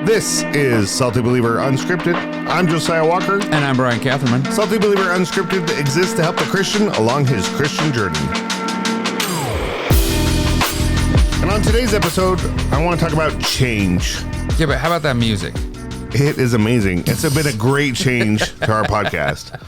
This is Salty Believer Unscripted. I'm Josiah Walker. And I'm Brian Catherman. Salty Believer Unscripted exists to help the Christian along his Christian journey. And on today's episode, I want to talk about change. Yeah, but how about that music? It is amazing. It's been a great change to our podcast.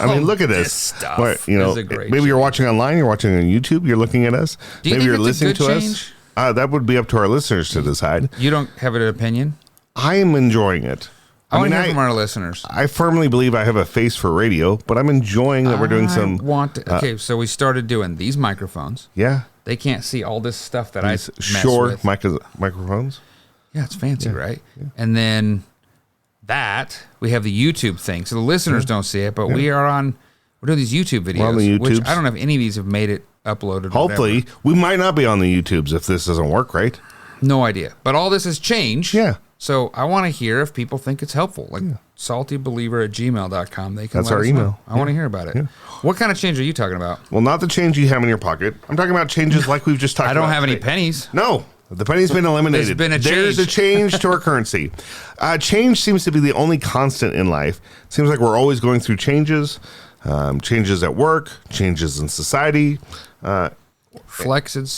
I mean, look at this this. stuff. What, you know, is a great maybe you're change. watching online, you're watching on YouTube, you're looking at us. Do you maybe think you're it's listening a good to change? us. That would be up to our listeners to decide. You don't have an opinion? I am enjoying it. I want to hear from our listeners. I firmly believe I have a face for radio, but I'm enjoying that we're doing some. Okay, so we started doing these microphones. Yeah. They can't see all this stuff that These I mess short with. microphones. Yeah, it's fancy, right? Yeah. And then we have the YouTube thing. So the listeners don't see it, but we're doing these YouTube videos, on the which YouTubes. I don't know if any of these have made it uploaded. Hopefully, we might not be on the YouTubes if this doesn't work, right? No idea. But all this has changed. Yeah. So I want to hear if people think it's helpful. Like SaltyBeliever@gmail.com. They can That's let our us email. know. I want to hear about it. Yeah. What kind of change are you talking about? Well, not the change you have in your pocket. I'm talking about changes like we've just talked about. I don't have any today. pennies. No. The penny's been eliminated. There's a change to our currency. Change seems to be the only constant in life. Seems like we're always going through changes. Changes at work, changes in society. Rigid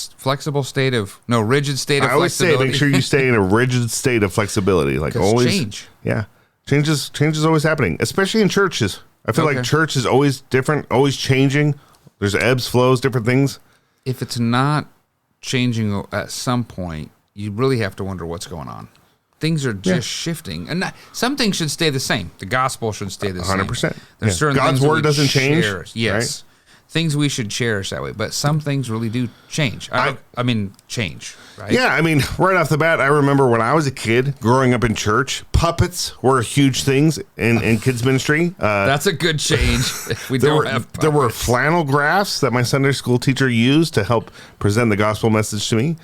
state of I always say flexibility. make sure you stay in a rigid state of flexibility. Like always. Change. Yeah. Change is always happening, especially in churches. I feel like church is always different, always changing. There's ebbs, flows, different things. If it's not changing at some point, you really have to wonder what's going on. Things are just shifting. And some things should stay the same. The gospel should stay the same. 100%. There's certain God's things word doesn't change. Yes. Right? Things we should cherish that way. But some things really do change. Change, right? Yeah, I mean, right off the bat, I remember when I was a kid growing up in church, puppets were huge things in kids ministry. That's a good change. If we don't have puppets. There were flannel graphs that my Sunday school teacher used to help present the gospel message to me.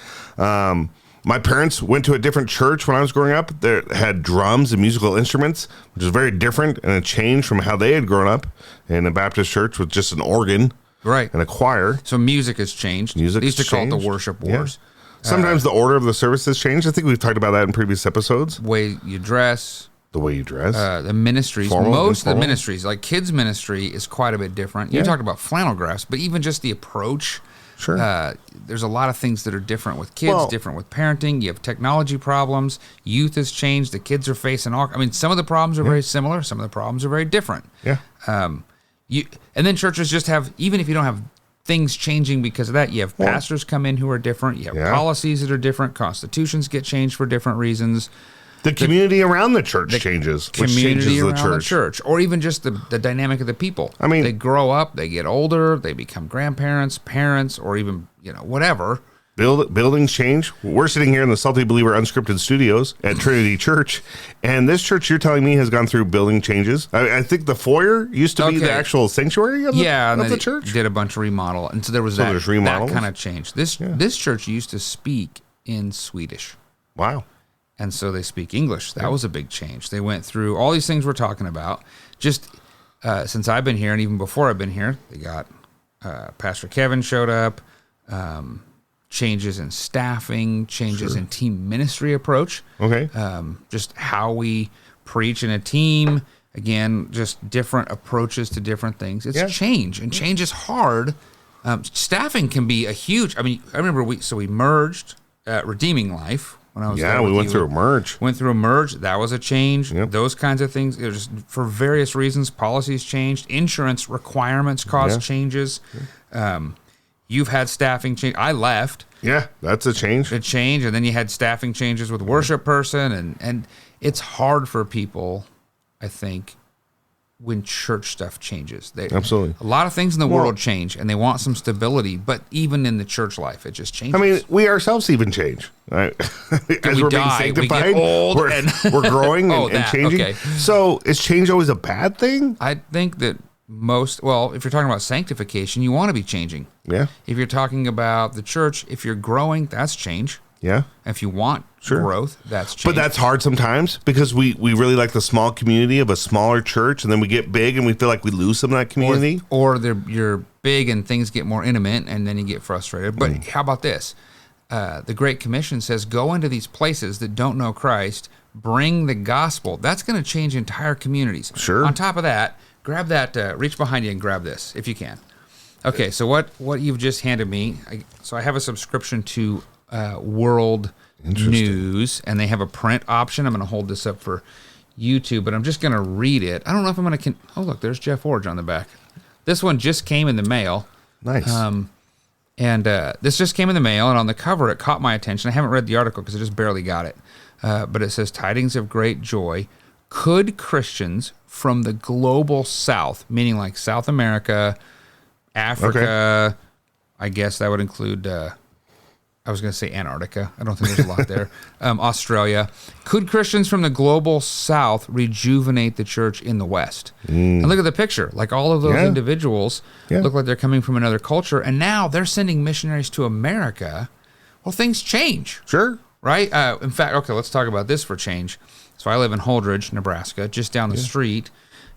My parents went to a different church when I was growing up. They had drums and musical instruments, which is very different and a change from how they had grown up in a Baptist church with just an organ, right, and a choir. So music has changed. They used to call it the worship wars. Yeah. Sometimes the order of the service has changed. I think we've talked about that in previous episodes. Way you dress. The way you dress. The ministries. Formal, most informal. of the ministries, like kids ministry, is quite a bit different. You talked about flannel graphs, but even just the approach. Sure. There's a lot of things that are different with kids, different with parenting. You have technology problems. Youth has changed. The kids are facing some of the problems are very similar. Some of the problems are very different. Yeah. And then churches just have, even if you don't have things changing because of that, you have pastors come in who are different. You have policies that are different. Constitutions get changed for different reasons. The community around the church changes, which changes the church. Or even just the dynamic of the people. I mean, they grow up, they get older, they become grandparents, parents, or even, whatever. Buildings change. We're sitting here in the Salty Believer Unscripted Studios at Trinity Church, and this church you're telling me has gone through building changes. I think the foyer used to be the actual sanctuary of the church. Did a bunch of remodel, and so there was that kind of change. This church used to speak in Swedish. Wow. And so they speak English. That was a big change. They went through all these things we're talking about. Just since I've been here, and even before I've been here, they got Pastor Kevin showed up, changes in staffing, changes in team ministry approach. Okay. Just how we preach in a team. Again, just different approaches to different things. It's change, and change is hard. Staffing can be a huge. I remember we merged Redeeming Life. When I was we went through a merge. That was a change. Yep. Those kinds of things. It was just for various reasons. Policies changed. Insurance requirements caused changes. You've had staffing change. I left. Yeah, that's a change. And then you had staffing changes with worship person, and it's hard for people, I think, when church stuff changes. Absolutely. A lot of things in the world change, and they want some stability, but even in the church life, it just changes. We ourselves even change. Right? As we're being sanctified, we get old, we're growing and changing. Okay. So is change always a bad thing? I think that if you're talking about sanctification, you want to be changing. Yeah. If you're talking about the church, if you're growing, that's change. Yeah. If you want growth, that's change. But that's hard sometimes because we really like the small community of a smaller church, and then we get big and we feel like we lose some of that community. Or you're big and things get more intimate, and then you get frustrated. But how about this? the Great Commission says, go into these places that don't know Christ, bring the gospel. That's going to change entire communities. Sure. On top of that, grab that, reach behind you and grab this if you can. Okay, so what you've just handed me, so I have a subscription to World News, and they have a print option. I'm going to hold this up for YouTube, but I'm just going to read it. I don't know if I'm going to... Oh, look, there's Jeff Orge on the back. This one just came in the mail. Nice. And this just came in the mail, and on the cover, it caught my attention. I haven't read the article because I just barely got it. But it says, Tidings of Great Joy. Could Christians from the global south, meaning like South America, Africa, I guess that would include, I was going to say Antarctica. I don't think there's a lot there. Australia. Could Christians from the global south rejuvenate the church in the West? And look at the picture. Like all of those individuals look like they're coming from another culture, and now they're sending missionaries to America. Well, things change. Sure. Right? In fact, okay, let's talk about this for change. So I live in Holdridge, Nebraska, just down the street.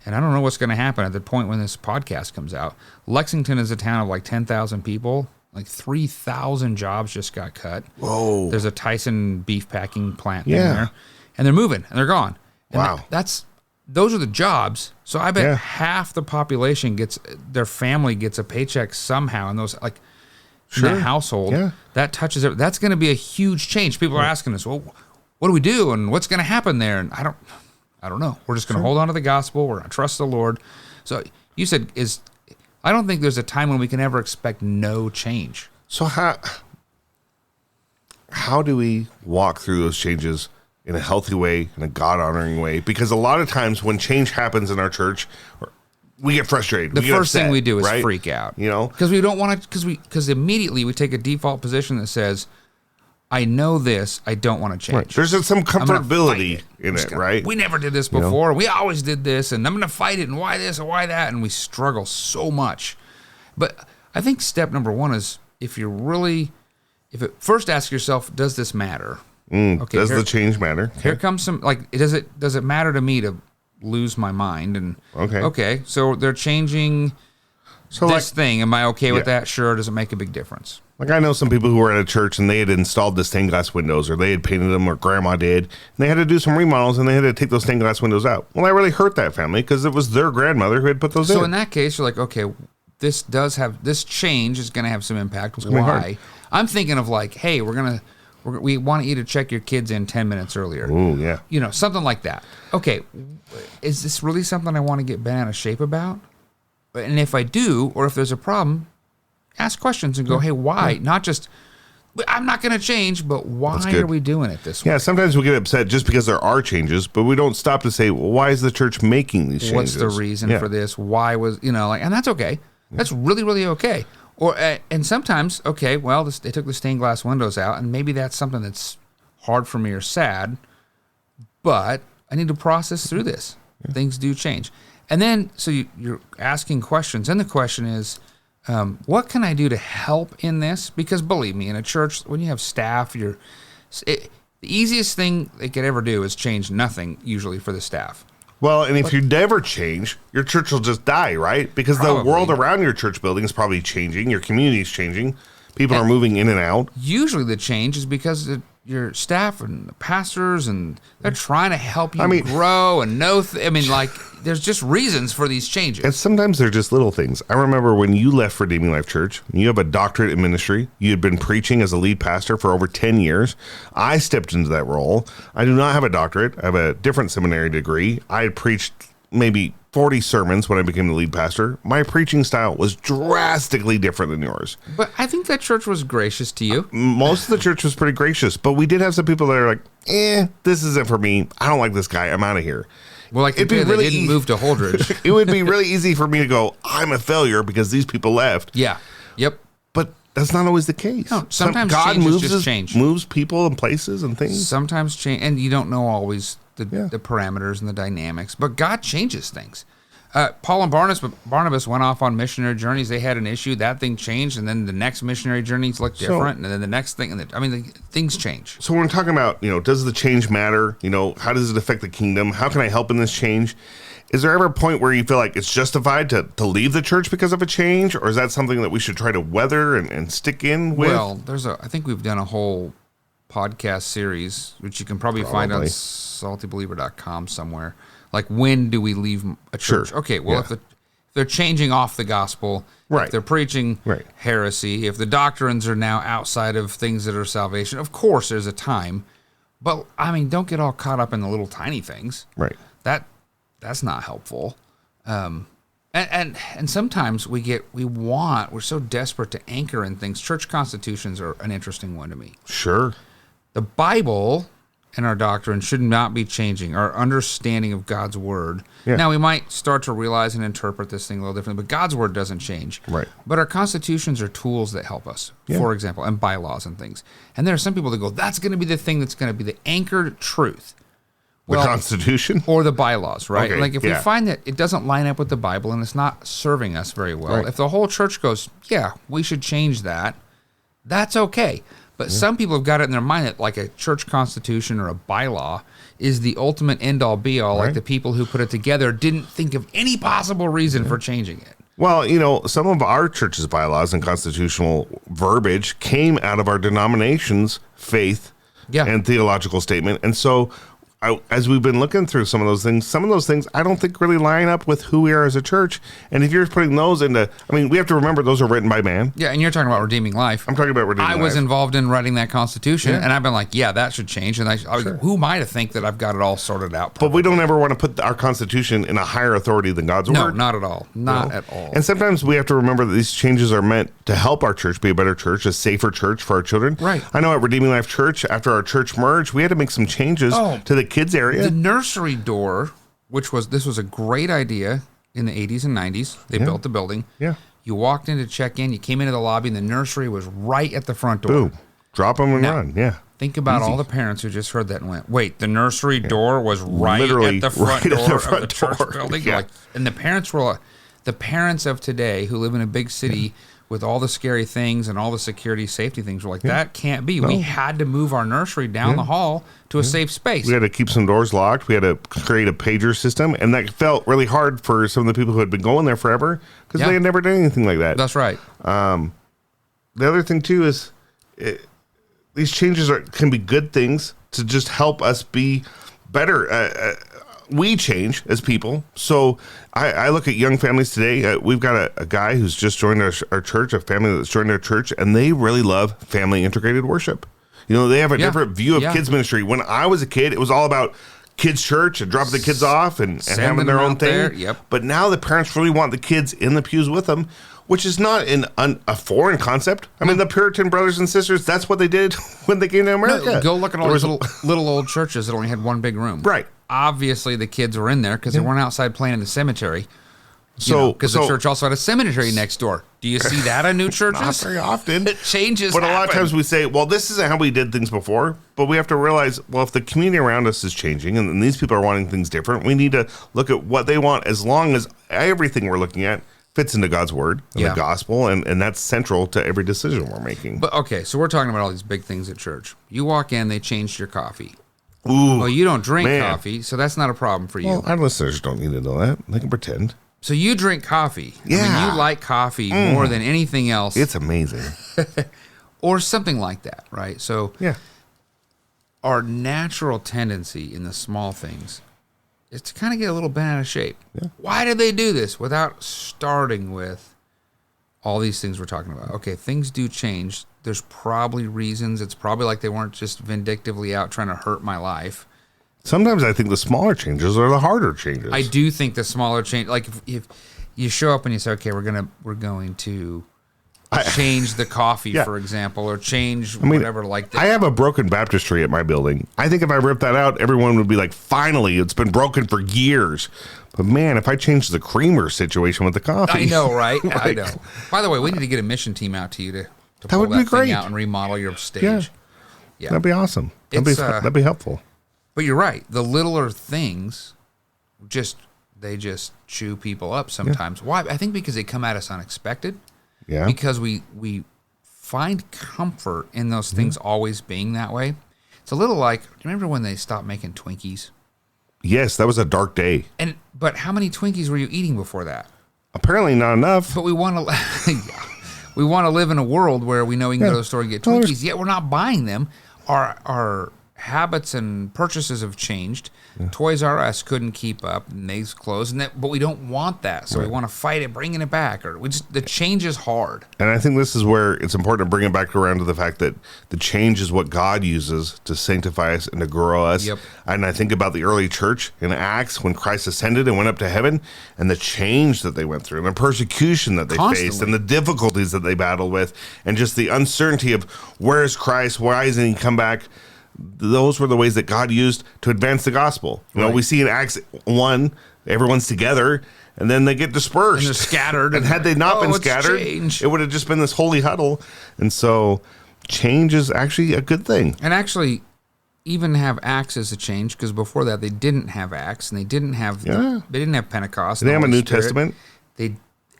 And I don't know what's going to happen at the point when this podcast comes out. Lexington is a town of like 10,000 people. Like 3,000 jobs just got cut. Whoa. There's a Tyson beef packing plant in there. And they're moving, and they're gone. And wow. Those are the jobs. So I bet half the population their family gets a paycheck somehow in those, like, in that household. Yeah. That touches it. That's going to be a huge change. People are asking us, well, what do we do? And what's going to happen there? And I don't know. We're just going to hold on to the gospel. We're going to trust the Lord. So you said, I don't think there's a time when we can ever expect no change. So how do we walk through those changes in a healthy way, in a God-honoring way? Because a lot of times when change happens in our church, we get frustrated. The first thing we do is freak out. You know? Because we don't want to, because immediately we take a default position that says, I know this, I don't want to change. Right. There's some comfortability in it, right? We never did this before. You know? We always did this, and I'm going to fight it, and why this, and why that, and we struggle so much. But I think step number one is first ask yourself, does this matter? Okay, does the change matter? Here comes some, like, does it matter to me to lose my mind? And okay, so they're changing this thing. Am I okay with that? Sure. Does it make a big difference? Like, I know some people who were at a church and they had installed the stained glass windows, or they had painted them, or grandma did, and they had to do some remodels and they had to take those stained glass windows out. Well, that really hurt that family because it was their grandmother who had put those in. So in that case, you're like, okay, this change is going to have some impact. Why? I'm thinking of like, hey, we want you to check your kids in 10 minutes earlier. Ooh, yeah. You know, something like that. Okay, is this really something I want to get bent out of shape about? And if I do, or if there's a problem, ask questions and go, hey, why? Not just, I'm not going to change, but why are we doing it this way? Yeah, sometimes we get upset just because there are changes, but we don't stop to say, well, why is the church making these changes? What's the reason for this? Why was, and that's okay. That's really, really okay. Or and sometimes, okay, well, they took the stained glass windows out, and maybe that's something that's hard for me or sad, but I need to process through this. Yeah. Things do change. And then, so you're asking questions, and the question is, what can I do to help in this? Because believe me, in a church, when you have staff, the easiest thing they could ever do is change nothing, usually, for the staff. Well, and if you never change, your church will just die, right? Because the world around your church building is probably changing. Your community is changing. People are moving in and out. Usually the change is because your staff and the pastors, and they're trying to help you grow and know. There's just reasons for these changes. And sometimes they're just little things. I remember when you left Redeeming Life Church, you have a doctorate in ministry. You had been preaching as a lead pastor for over 10 years. I stepped into that role. I do not have a doctorate. I have a different seminary degree. I had preached maybe 40 sermons when I became the lead pastor. My preaching style was drastically different than yours. But I think that church was gracious to you. Most of the church was pretty gracious, but we did have some people that are like, this isn't for me. I don't like this guy. I'm out of here. Well, like they didn't move to Holdridge. It would be really easy for me to go, I'm a failure because these people left. Yeah. Yep. But that's not always the case. No, sometimes God change. moves people and places and things. Sometimes change, and you don't know always the parameters and the dynamics, but God changes things. Paul and Barnabas went off on missionary journeys. They had an issue. That thing changed, and then the next missionary journeys looked different, and then the next thing. Things change. So when we're talking about, does the change matter? How does it affect the kingdom? How can I help in this change? Is there ever a point where you feel like it's justified to leave the church because of a change, or is that something that we should try to weather and stick in with? Well, I think we've done a whole podcast series, which you can probably find on SaltyBeliever.com somewhere. Like, when do we leave a church? Sure. Okay, well, if they're changing off the gospel, right. if they're preaching heresy, if the doctrines are now outside of things that are salvation, of course there's a time. But, don't get all caught up in the little tiny things. Right. That's not helpful. And sometimes we're so desperate to anchor in things. Church constitutions are an interesting one to me. Sure. The Bible and our doctrine should not be changing. Our understanding of God's word. Yeah. Now, we might start to realize and interpret this thing a little differently, but God's word doesn't change. Right. But our constitutions are tools that help us, for example, and bylaws and things. And there are some people that go, that's going to be the thing that's going to be the anchored truth. The Constitution? Or the bylaws, right? Okay, like, if we find that it doesn't line up with the Bible and it's not serving us very well, if the whole church goes, we should change that, that's okay. But some people have got it in their mind that, like, a church constitution or a bylaw is the ultimate end-all, be-all. Like, the people who put it together didn't think of any possible reason for changing it. Well, some of our church's bylaws and constitutional verbiage came out of our denomination's faith and theological statement. And so as we've been looking through some of those things I don't think really line up with who we are as a church. And if you're putting those into, we have to remember those are written by man. Yeah, and you're talking about redeeming life. I'm talking about redeeming life. I was involved in writing that Constitution, and I've been like, that should change. And who am I to think that I've got it all sorted out perfectly? But we don't ever want to put our Constitution in a higher authority than God's word. No, not at all. Not at all. And sometimes we have to remember that these changes are meant to help our church be a better church, a safer church for our children. Right. I know at Redeeming Life Church, after our church merged, we had to make some changes to the kids area. The nursery door, this was a great idea in the 80s and 90s. They built the building. Yeah. You walked in to check in, you came into the lobby, and the nursery was right at the front door. Boom. Drop them and run. Yeah. Think about all the parents who just heard that and went, wait, the nursery door was literally at the front door of the church building? Yeah. And the parents of today who live in a big city with all the scary things and all the security safety things, we're like, that can't be. No. We had to move our nursery down the hall to a safe space. We had to keep some doors locked. We had to create a pager system, and that felt really hard for some of the people who had been going there forever because they had never done anything like that. That's right. The other thing, too, is these changes can be good things to just help us be better. We change as people. So I look at young families today. We've got a guy who's just joined our church, a family that's joined our church, and they really love family integrated worship. They have a different view of kids ministry. When I was a kid, it was all about kids church and dropping the kids off and having their own thing. Yep. But now the parents really want the kids in the pews with them, which is not a foreign concept. The Puritan brothers and sisters, that's what they did when they came to America. No, go look at all these little old churches that only had one big room. Right. Obviously, the kids were in there because they weren't outside playing in the cemetery. Because the church also had a cemetery next door. Do you see that in new churches? Not very often. Changes But happen. a lot of times we say, well, this isn't how we did things before. But we have to realize, well, if the community around us is changing and these people are wanting things different, we need to look at what they want as long as everything we're looking at fits into God's word and the gospel, and that's central to every decision we're making. But okay, so we're talking about all these big things at church. You walk in, they changed your coffee. Ooh, well, you don't drink coffee, so that's not a problem for you. Well, our listeners don't need to know that. They can pretend. So you drink coffee. Yeah. You like coffee more than anything else. It's amazing. Or something like that, right? So our natural tendency in the small things is to kind of get a little bent out of shape. Yeah. Why did they do this without starting with all these things we're talking about? Okay, things do change. There's probably reasons. It's probably like they weren't just vindictively out trying to hurt my life. Sometimes I think the smaller changes are the harder changes. I do think the smaller change, like if you show up and you say, okay, we're going to change the coffee, for example, or change whatever like that. I have a broken baptistry at my building. I think if I ripped that out, everyone would be like, finally, it's been broken for years. But man, if I change the creamer situation with the coffee. I know, right? I know. By the way, we need to get a mission team out to you to pull that thing out and remodel your stage. Yeah. That'd be awesome. That'd be helpful. But you're right. The littler things, they just chew people up sometimes. Why? I think because they come at us unexpected. Yeah. Because we find comfort in those things always being that way. It's a little like, do you remember when they stopped making Twinkies? Yes, that was a dark day. But how many Twinkies were you eating before that? Apparently not enough. But we want to we want to live in a world where we know we can go to the store and get Twinkies, yet we're not buying them. Our habits and purchases have changed. Toys R Us couldn't keep up, and they've closed, but we don't want that, so we want to fight it, bringing it back. Or the change is hard. And I think this is where it's important to bring it back around to the fact that the change is what God uses to sanctify us and to grow us. Yep. And I think about the early church in Acts when Christ ascended and went up to heaven, and the change that they went through, and the persecution that they faced, and the difficulties that they battled with, and just the uncertainty of where is Christ, why isn't he come back? Those were the ways that God used to advance the gospel. You know, we see in Acts 1, everyone's together, and then they get dispersed. And they're scattered. And had they not been scattered, it would have just been this holy huddle. And so change is actually a good thing. And actually, even have Acts as a change, because before that they didn't have Acts, and they didn't have they didn't have Pentecost. They didn't have a New Testament.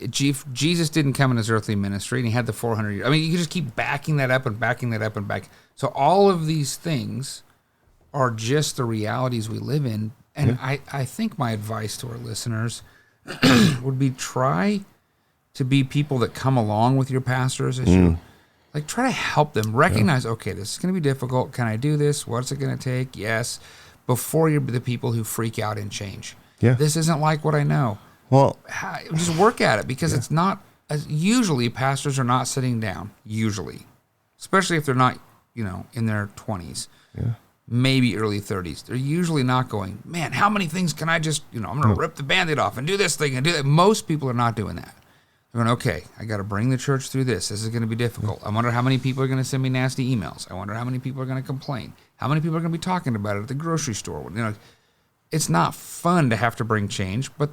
Jesus didn't come in his earthly ministry, and he had the 400 years. I mean, you can just keep backing that up and backing that up and back. So all of these things are just the realities we live in. And I think my advice to our listeners would be try to be people that come along with your pastors as you like try to help them recognize, okay, this is going to be difficult. Can I do this? What's it going to take? Yes. Before you're the people who freak out and change. Yeah. This isn't like what I know. Well, just work at it, because it's not, usually pastors are not sitting down, especially if they're not, in their 20s, maybe early 30s. They're usually not going, man, how many things can I just, I'm going to rip the Band-Aid off and do this thing and do that. Most people are not doing that. They're going, okay, I got to bring the church through this. This is going to be difficult. I wonder how many people are going to send me nasty emails. I wonder how many people are going to complain. How many people are going to be talking about it at the grocery store? It's not fun to have to bring change, but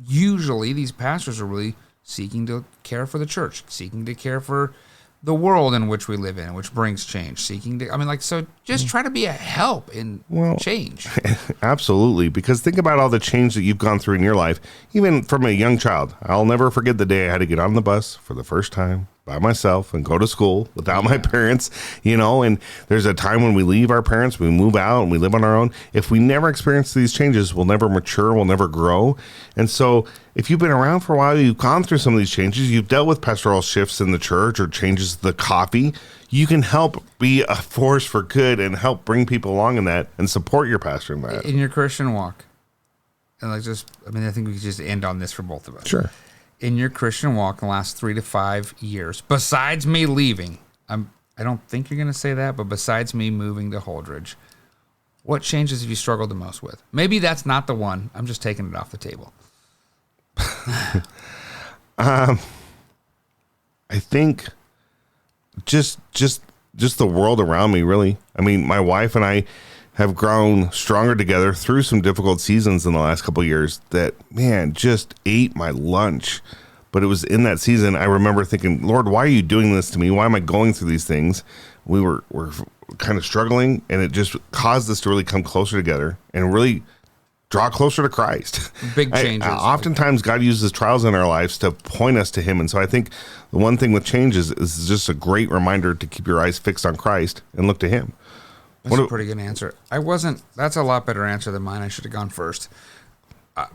usually these pastors are really seeking to care for the church, seeking to care for the world in which we live in, which brings change, so just try to be a help in change. Absolutely. Because think about all the change that you've gone through in your life, even from a young child. I'll never forget the day I had to get on the bus for the first time by myself and go to school without my parents, and there's a time when we leave our parents, we move out and we live on our own. If we never experience these changes, we'll never mature, we'll never grow. And so if you've been around for a while, you've gone through some of these changes, you've dealt with pastoral shifts in the church or changes to the coffee, you can help be a force for good and help bring people along in that and support your pastor in that. In your Christian walk. And I think we could just end on this for both of us. Sure. In your Christian walk in the last 3 to 5 years, besides me leaving, I don't think you're going to say that, but besides me moving to Holdridge, what changes have you struggled the most with? Maybe that's not the one. I'm just taking it off the table. I think just the world around me, really. I mean, my wife and I have grown stronger together through some difficult seasons in the last couple of years that, man, just ate my lunch. But it was in that season I remember thinking, Lord, why are you doing this to me? Why am I going through these things? We were kind of struggling, and it just caused us to really come closer together and really draw closer to Christ. Big changes. Oftentimes God uses trials in our lives to point us to him. And so I think the one thing with change is just a great reminder to keep your eyes fixed on Christ and look to him. That's a pretty good answer. That's a lot better answer than mine. I should have gone first.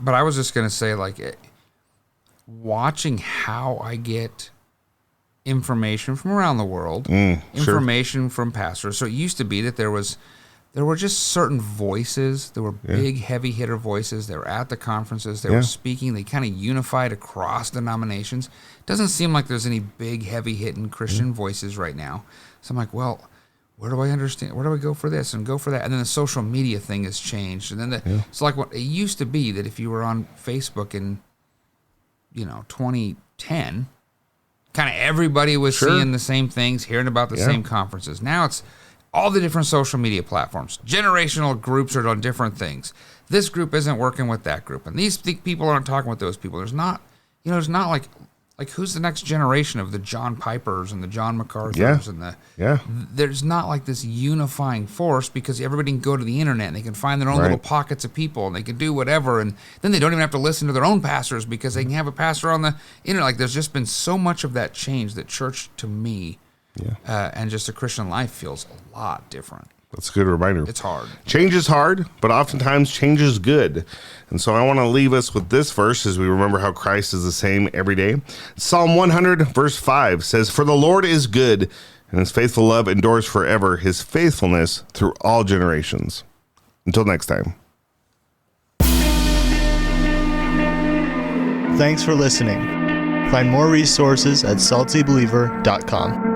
But I was just going to say, watching how I get information from around the world, information from pastors. So it used to be that there were just certain voices. There were big, heavy hitter voices. They were at the conferences. They were speaking. They kind of unified across denominations. It doesn't seem like there's any big, heavy hitting Christian voices right now. So I'm like, well, where do I understand? Where do I go for this and go for that? And then the social media thing has changed. And then it's like what it used to be that if you were on Facebook in 2010, kind of everybody was seeing the same things, hearing about the same conferences. Now it's all the different social media platforms. Generational groups are on different things. This group isn't working with that group, and these people aren't talking with those people. There's not like like, who's the next generation of the John Pipers and the John MacArthurs and the there's not like this unifying force, because everybody can go to the internet and they can find their own little pockets of people and they can do whatever, and then they don't even have to listen to their own pastors because they can have a pastor on the internet. Like, there's just been so much of that change that church, to me, and just a Christian life, feels a lot different. That's a good reminder. It's hard. Change is hard, but oftentimes change is good. And so I want to leave us with this verse as we remember how Christ is the same every day. Psalm 100, verse 5 says, "For the Lord is good, and his faithful love endures forever, his faithfulness through all generations." Until next time. Thanks for listening. Find more resources at SaltyBeliever.com.